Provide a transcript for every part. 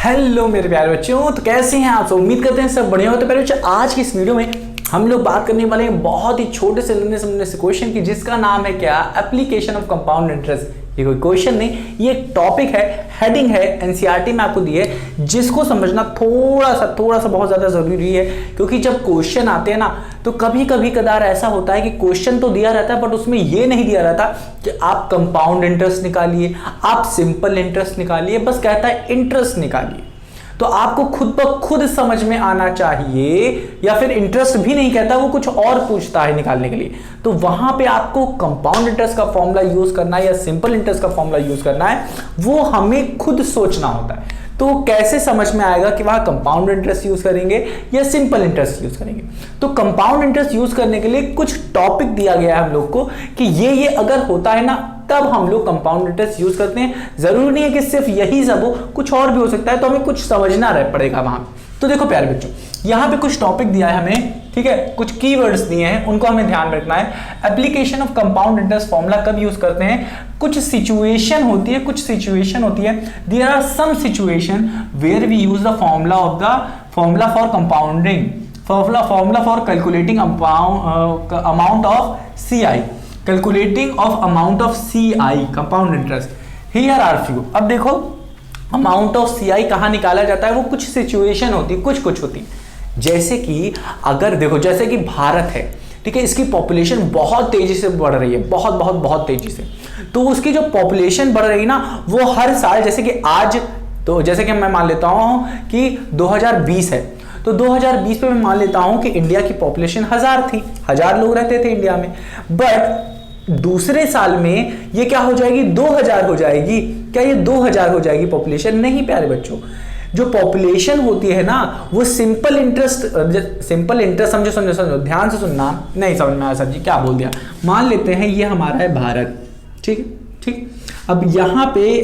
Hello मेरे प्यारे बच्चों, तो कैसे हैं आप सब। उम्मीद करते हैं सब बढ़िया हो। तो प्यारे बच्चों, आज की इस वीडियो में हम लोग बात करने वाले हैं बहुत ही छोटे से लेने समझने से क्वेश्चन की, जिसका नाम है क्या, एप्लीकेशन ऑफ कंपाउंड इंटरेस्ट। ये कोई क्वेश्चन नहीं, ये एक टॉपिक है, हेडिंग है, एनसीईआरटी में आपको दी है, जिसको समझना थोड़ा सा बहुत ज्यादा जरूरी है। क्योंकि जब क्वेश्चन आते हैं ना, तो कभी कभी कदार ऐसा होता है कि क्वेश्चन तो दिया रहता है, बट उसमें ये नहीं दिया रहता कि आप कंपाउंड इंटरेस्ट निकालिए, आप सिंपल इंटरेस्ट निकालिए, बस कहता है इंटरेस्ट निकालिए। तो आपको खुद ब खुद समझ में आना चाहिए, या फिर इंटरेस्ट भी नहीं कहता, वो कुछ और पूछता है निकालने के लिए। तो वहां पे आपको कंपाउंड इंटरेस्ट का फॉर्मूला यूज करना है या सिंपल इंटरेस्ट का फॉर्मूला यूज करना है, वो हमें खुद सोचना होता है। तो कैसे समझ में आएगा कि वहां कंपाउंड इंटरेस्ट यूज करेंगे या सिंपल इंटरेस्ट यूज करेंगे। तो कंपाउंड इंटरेस्ट यूज करने के लिए कुछ टॉपिक दिया गया है हम लोग को कि ये अगर होता है ना, तब हम लोग कंपाउंड इंटरेस्ट यूज करते हैं। जरूरी नहीं है कि सिर्फ यही सब हो, कुछ और भी हो सकता है, तो हमें कुछ समझना पड़ेगा वहां। तो देखो प्यारे बच्चों, यहां पे कुछ टॉपिक दिया है हमें, ठीक है, कुछ कीवर्ड्स दिए हैं, उनको हमें ध्यान रखना है। Application of compound interest formula कब यूज करते हैं, कुछ सिचुएशन होती है, there are some situation where we use the formula for compounding, formula for calculating amount of CI, calculating of amount of CI compound interest. Here are few. अब देखो, amount of CI कहां निकाला जाता है, वो कुछ सिचुएशन होती है, कुछ होती है। जैसे कि अगर देखो, जैसे कि भारत है, ठीक है, इसकी पॉपुलेशन बहुत तेजी से बढ़ रही है, बहुत तेजी से। तो उसकी जो पॉपुलेशन बढ़ रही है ना, वो हर साल, जैसे कि आज, तो जैसे कि मैं मान लेता हूं कि 2020 है, तो 2020 पे मैं मान लेता हूं कि इंडिया की पॉपुलेशन 1000 थी, 1000 लोग रहते थे इंडिया में। बट दूसरे साल में ये क्या हो जाएगी, 2000 हो जाएगी। क्या ये 2000 हो जाएगी पॉपुलेशन? नहीं प्यारे बच्चों, जो पॉपुलेशन होती है ना, वो सिंपल इंटरेस्ट समझो, ध्यान से सुनना, नहीं समझ में आया सर जी क्या बोल दिया। मान लेते हैं ये हमारा है भारत, ठीक। अब यहां पे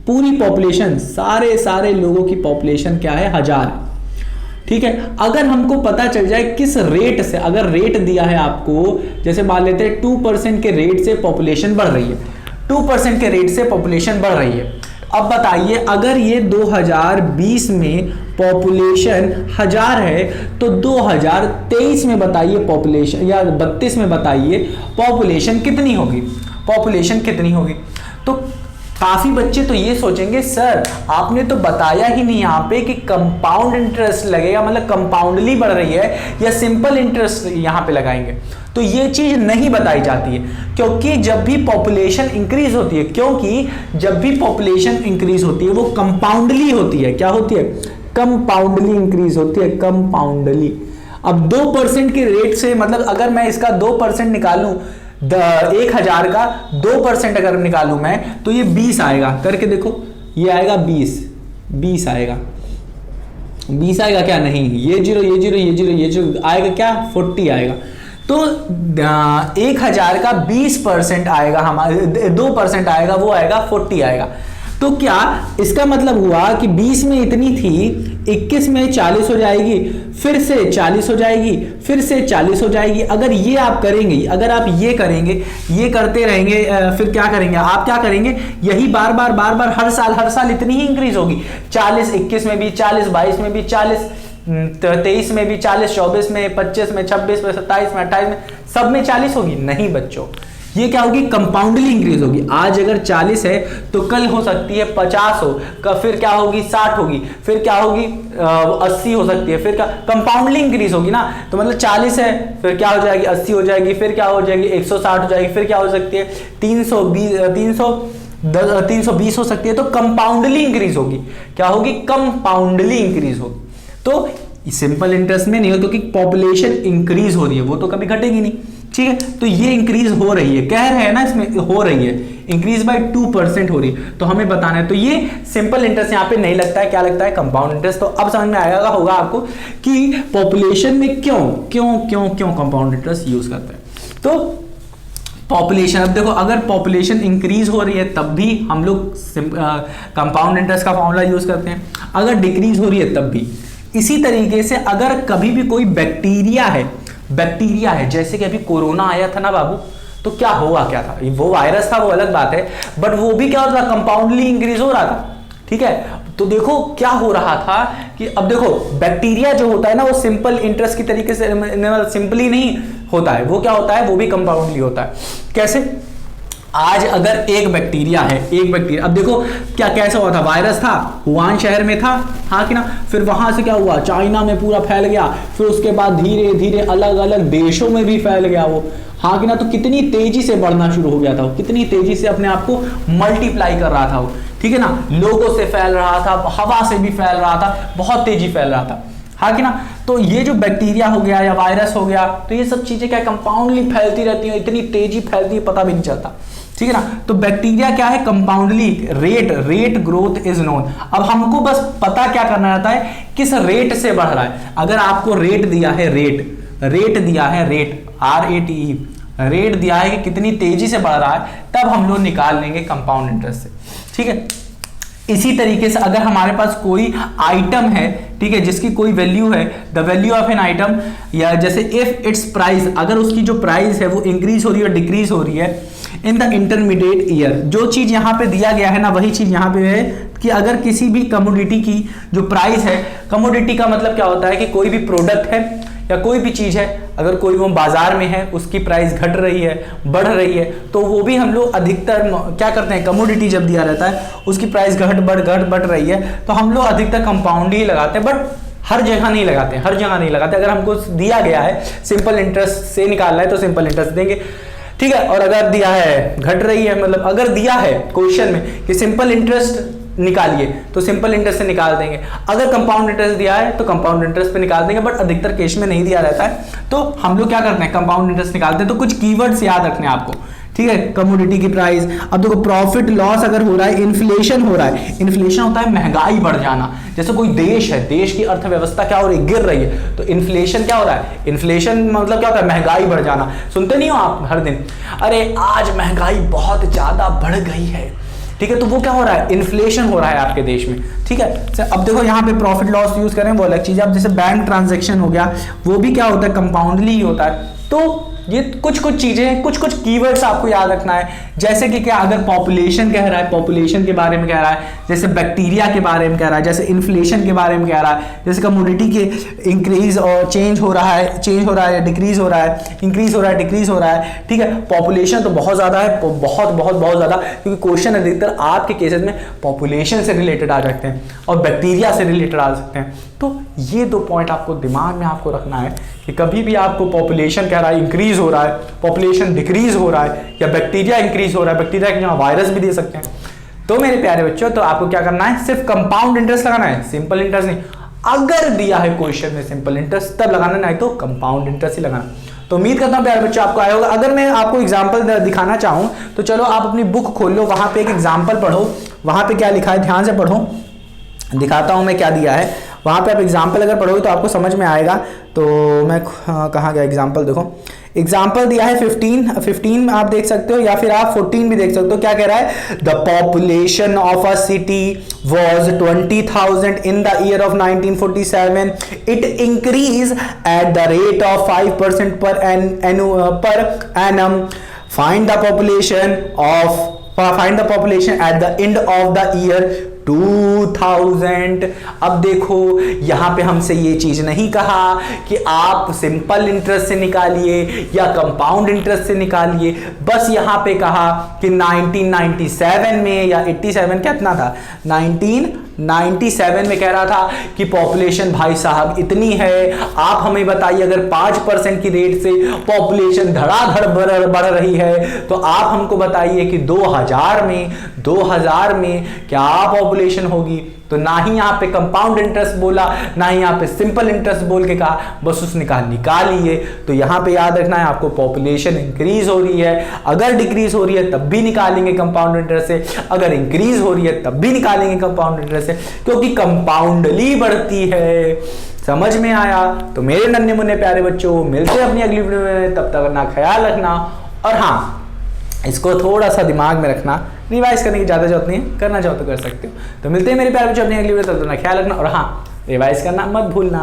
पूरी पॉपुलेशन, सारे लोगों की पॉपुलेशन क्या है, 1000, ठीक है। अगर हमको पता चल जाए किस रेट से, अगर रेट दिया है आपको, जैसे मान लेते हैं 2% के रेट से पॉपुलेशन बढ़ रही है, 2% के रेट से पॉपुलेशन बढ़ रही है। अब बताइए, अगर ये 2020 में पॉपुलेशन 1000 है, तो 2023 में बताइए पॉपुलेशन, या 32 में बताइए पॉपुलेशन कितनी होगी। तो काफी बच्चे तो ये सोचेंगे, सर आपने तो बताया ही नहीं यहाँ पे कि कंपाउंड इंटरेस्ट लगेगा, मतलब कंपाउंडली बढ़ रही है, या सिंपल इंटरेस्ट यहाँ पे लगाएंगे। तो ये चीज नहीं बताई जाती है, क्योंकि जब भी पॉपुलेशन इंक्रीज होती है, वो कंपाउंडली होती है। क्या होती है? कंपाउंडली इंक्रीज होती है, कंपाउंडली। अब 2% के रेट से, मतलब अगर मैं इसका 2% निकालूं, 1000 का 2% अगर निकालूं मैं, तो ये 20 आएगा। करके देखो, ये आएगा 20 आएगा। 20 आएगा क्या? नहीं, ये जीरो आएगा क्या? 40 आएगा। तो 1000 का 20% आएगा, हमारे 2% आएगा, वो आएगा 40 आएगा। तो क्या इसका मतलब हुआ कि 20 में इतनी थी, 21 में 40 हो जाएगी, फिर से 40 हो जाएगी, फिर से 40 हो जाएगी। अगर ये आप करेंगे, ये करते रहेंगे, फिर क्या करेंगे आप? क्या करेंगे? यही बार बार हर साल इतनी ही इंक्रीज होगी। 40 21 में भी 40, 22 में भी 40, 23 में भी 40, 24 में, 25 में, 26 में, 27 में, 28 में, सब में 40 होगी? नहीं बच्चों, ये क्या होगी? कंपाउंडली इंक्रीज होगी। आज अगर 40 है, तो कल हो सकती है 50 हो, फिर क्या होगी? 60 होगी, फिर क्या होगी? 80 हो सकती है, फिर क्या? कंपाउंडली इंक्रीज होगी ना। तो मतलब 40 है, फिर क्या हो जाएगी? 80 हो जाएगी, फिर क्या हो जाएगी? 160 हो जाएगी, फिर क्या हो सकती है? 320 हो सकती है। तो कंपाउंडली इंक्रीज होगी। क्या होगी? कंपाउंडली इंक्रीज होगी। तो सिंपल इंटरेस्ट में नहीं हो, क्योंकि पॉपुलेशन इंक्रीज हो रही है, वो तो कभी घटेगी नहीं, ठीक है। तो ये इंक्रीज हो रही है, कह रहे हैं ना, इसमें हो रही है, इंक्रीज बाय 2% हो रही है, तो हमें बताना है। तो ये सिंपल इंटरेस्ट यहाँ पे नहीं लगता है, क्या लगता है? Compound interest. तो अब समझ में आएगा होगा आपको कि पॉपुलेशन में क्यों कंपाउंड इंटरेस्ट यूज करते हैं। तो पॉपुलेशन, अब देखो, अगर पॉपुलेशन इंक्रीज हो रही है, तब भी हम लोग कंपाउंड इंटरेस्ट का फॉर्मूला यूज करते हैं। अगर डिक्रीज हो रही है, तब भी। इसी तरीके से अगर कभी भी कोई बैक्टीरिया है, जैसे कि अभी कोरोना आया था ना बाबू, तो क्या था? वो वायरस था, वो अलग बात है, बट वो भी क्या होता था? कंपाउंडली इंक्रीज हो रहा था। ठीक है। तो देखो क्या हो रहा था कि अब देखो बैक्टीरिया जो होता है ना वो सिंपल इंटरेस्ट की तरीके से सिंपली नहीं होता है, वो क्या होता है, वो भी कंपाउंडली होता है। कैसे? आज अगर एक बैक्टीरिया है, एक बैक्टीरिया, अब देखो क्या कैसा हुआ था, वायरस था, वुहान शहर में था, हाँ कि ना, फिर वहां से क्या हुआ, चाइना में पूरा फैल गया, फिर उसके बाद धीरे धीरे अलग अलग देशों में भी फैल गया वो, हाँ कि ना। तो कितनी तेजी से बढ़ना शुरू हो गया था वो, कितनी तेजी से अपने आप को मल्टीप्लाई कर रहा था वो, ठीक है ना, लोगों से फैल रहा था, हवा से भी फैल रहा था, बहुत तेजी फैल रहा था, हाँ कि ना। तो ये जो बैक्टीरिया हो गया या वायरस हो गया, तो ये सब चीजें क्या कंपाउंडली फैलती रहती हैं, इतनी तेजी फैलती है पता भी नहीं चलता, ठीक है ना। तो बैक्टीरिया क्या है, कंपाउंडली, रेट ग्रोथ इज नोन। अब हमको बस पता क्या करना रहता है, किस रेट से बढ़ रहा है। अगर आपको रेट दिया है, रेट दिया है, रेट RATE, रेट दिया है कि कितनी तेजी से बढ़ रहा है, तब हम लोग निकाल लेंगे कंपाउंड इंटरेस्ट से, ठीक है। इसी तरीके से अगर हमारे पास कोई आइटम है, ठीक है, जिसकी कोई वैल्यू है, the value of an item, या जैसे इफ इट्स प्राइस, अगर उसकी जो प्राइस है वो इंक्रीज हो रही है और डिक्रीज हो रही है इन द इंटरमीडिएट ईयर, जो चीज यहाँ पे दिया गया है ना वही चीज यहाँ पे है कि अगर किसी भी कमोडिटी की जो प्राइस है, कमोडिटी का मतलब क्या होता है कि कोई भी प्रोडक्ट है या कोई भी चीज है, अगर कोई वो बाजार में है, उसकी प्राइस घट रही है, बढ़ रही है, तो वो भी हम लोग अधिकतर क्या करते हैं, कमोडिटी जब दिया रहता है उसकी प्राइस घट बढ़ रही है, तो हम लोग अधिकतर कंपाउंड ही लगाते हैं, बट हर जगह नहीं लगाते, हर जगह नहीं लगाते। अगर हमको दिया गया है सिंपल इंटरेस्ट से निकालना है तो सिंपल इंटरेस्ट देंगे, ठीक है। और अगर दिया है घट रही है, मतलब अगर दिया है क्वेश्चन में कि सिंपल इंटरेस्ट निकालिए तो सिंपल इंटरेस्ट से निकाल देंगे। अगर कंपाउंड इंटरेस्ट दिया है तो कंपाउंड इंटरेस्ट पे निकाल देंगे, बट अधिकतर केस में नहीं दिया रहता है तो हम लोग क्या करते हैं, कंपाउंड इंटरेस्ट निकालते हैं। तो कुछ कीवर्ड्स याद रखने आपको, ठीक है। कमोडिटी की प्राइस, अब देखो प्रॉफिट लॉस अगर हो रहा है, इन्फ्लेशन हो रहा है, इन्फ्लेशन होता है महंगाई बढ़ जाना, जैसे कोई देश है, देश की अर्थव्यवस्था क्या हो रही है, गिर रही है, तो इन्फ्लेशन क्या हो रहा है, इन्फ्लेशन मतलब क्या होता है, महंगाई बढ़ जाना। सुनते नहीं हो आप हर दिन, अरे आज महंगाई बहुत ज्यादा बढ़ गई है, ठीक है, तो वो क्या हो रहा है, इन्फ्लेशन हो रहा है आपके देश में, ठीक है। अब देखो यहाँ पे प्रॉफिट लॉस यूज करें वो अलग चीज है। अब जैसे बैंक ट्रांजैक्शन हो गया, वो भी क्या होता है, कंपाउंडली ही होता है। तो ये कुछ चीजें, कुछ कीवर्ड्स आपको याद रखना है, जैसे कि क्या, अगर पॉपुलेशन कह रहा है, पॉपुलेशन के बारे में कह रहा है, जैसे बैक्टीरिया के बारे में कह रहा है, जैसे इन्फ्लेशन के बारे में कह रहा है, जैसे कमोडिटी के इंक्रीज और चेंज हो रहा है, डिक्रीज हो रहा है, इंक्रीज हो रहा है, डिक्रीज हो रहा है, ठीक है। पॉपुलेशन तो बहुत ज्यादा है, बहुत ज्यादा, क्योंकि क्वेश्चन अधिकतर आपके केसेस में पॉपुलेशन से रिलेटेड आ सकते हैं और बैक्टीरिया से रिलेटेड आ सकते हैं। तो ये 2 पॉइंट आपको दिमाग में आपको रखना है कि कभी भी आपको पॉपुलेशन कह रहा है इंक्रीज हो रहा है, पॉपुलेशन डिक्रीज हो रहा है, या बैक्टीरिया इंक्रीज हो रहा है, बैक्टीरिया के जगह वायरस भी दे सकते हैं, तो मेरे प्यारे बच्चों तो आपको क्या करना है, सिर्फ कंपाउंड इंटरेस्ट लगाना है, सिंपल इंटरेस्ट नहीं। अगर दिया है क्वेश्चन में सिंपल इंटरेस्ट तब लगाना, नहीं तो कंपाउंड इंटरेस्ट ही लगाना। तो उम्मीद करता हूं प्यारे बच्चों आपको आया होगा। अगर मैं आपको एग्जांपल दिखाना चाहूं तो चलो आप अपनी बुक खोल लो, वहां पे एक एग्जांपल पढ़ो, वहां पे क्या लिखा है ध्यान से पढ़ो, दिखाता हूं मैं क्या दिया है। वहां पे आप एग्जाम्पल अगर पढ़ोगे तो आपको समझ में आएगा। तो मैं कहाँ गया एग्जाम्पल, देखो एग्जाम्पल दिया है 15 आप देख सकते हो, या फिर आप 14 भी देख सकते हो। क्या कह रहा है, the population of a city was 20,000 in the year of 1947, it increase at the rate of 5% per annum, find the population at the end of the year 2000। अब देखो यहां पे हमसे ये चीज नहीं कहा कि आप सिंपल इंटरेस्ट से निकालिए या कंपाउंड इंटरेस्ट से निकालिए, बस यहां पे कहा कि 1997 में या 87 कितना था, 1997 में कह रहा था कि पॉपुलेशन भाई साहब इतनी है, आप हमें बताइए अगर 5% की रेट से पॉपुलेशन धड़ाधड़ बढ़ रही है तो आप हमको बताइए कि 2000 में क्या पॉपुलेशन होगी। तो ना ही यहां पे कंपाउंड इंटरेस्ट बोला, ना ही यहां पे सिंपल इंटरेस्ट बोल के कहा, बस उसने कहा निकालिए। तो यहां पे याद रखना है आपको, पॉपुलेशन इंक्रीज हो रही है, अगर डिक्रीज हो रही है तब भी निकालेंगे कंपाउंड इंटरेस्ट से, अगर इंक्रीज हो रही है तब भी निकालेंगे कंपाउंड इंटरेस्ट से, क्योंकि कंपाउंडली बढ़ती है। समझ में आया? तो मेरे नन्हे मुन्ने प्यारे बच्चों, मिलते हैं अपनी अगली वीडियो में, तब तक अपना ख्याल रखना। और हाँ, इसको थोड़ा सा दिमाग में रखना, रिवाइज करने की ज़्यादा जरूरत नहीं है, करना चाहो तो कर सकते हो। तो मिलते हैं मेरे प्यारे बच्चों अपनी अगली वीडियो, तब तक अपना ख्याल रखना। और हाँ, रिवाइज करना मत भूलना।